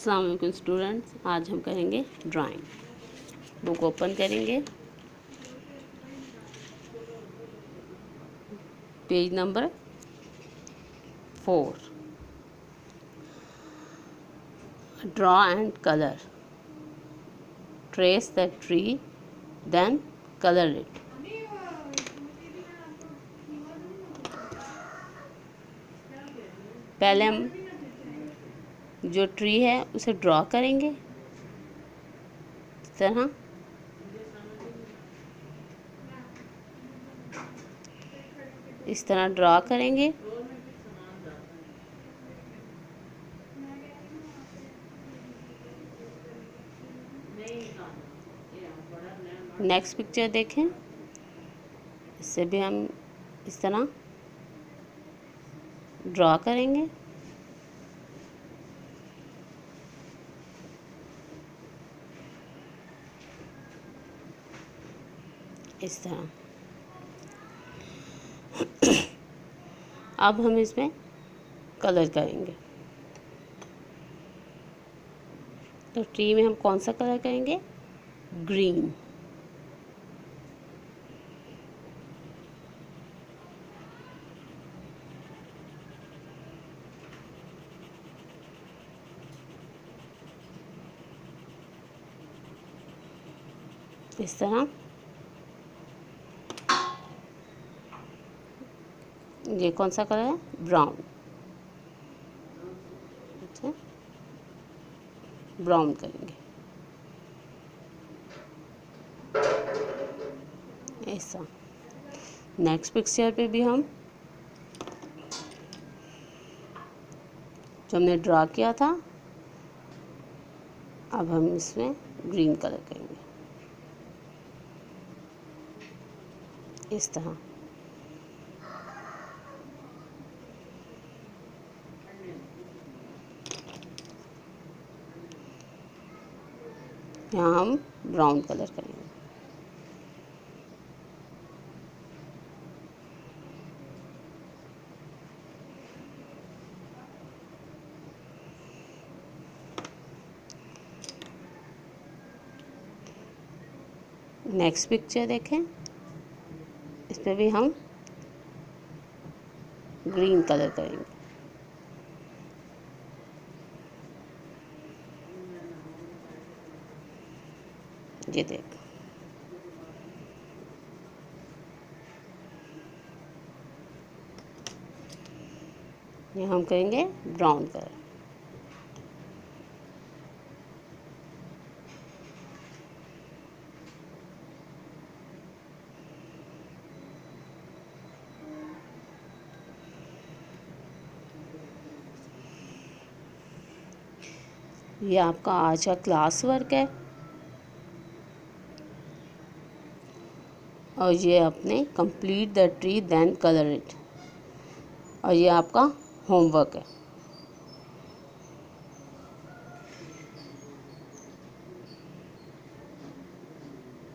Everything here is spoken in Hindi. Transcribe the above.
अस्सलाम वालेकुम स्टूडेंट्स, आज हम करेंगे ड्राइंग। बुक ओपन करेंगे, page number 4। Draw and colour, trace the tree then colour it. पहले हम जो ट्री है उसे ड्रॉ करेंगे इस तरह। इस तरह ड्रॉ करेंगे। नेक्स्ट पिक्चर देखें, इससे भी हम इस तरह ड्रॉ करेंगे। इस तरह अब हम इसमें कलर करेंगे। तो ट्री में हम कौन सा कलर करेंगे? ग्रीन। इस तरह ये कौन सा कलर है? ब्राउन। अच्छा, ब्राउन करेंगे ऐसा। नेक्स्ट पिक्चर पे भी हम जो हमने ड्रा किया था, अब हम इसमें ग्रीन कलर करेंगे इस तरह। यहाँ हम ब्राउन कलर करेंगे। नेक्स्ट पिक्चर देखें, इस पे भी हम ग्रीन कलर करेंगे। ये देख, ये हम करेंगे ब्राउन कलर। ये आपका आज का क्लास वर्क है और ये अपने complete the tree then colour it, और ये आपका होमवर्क है।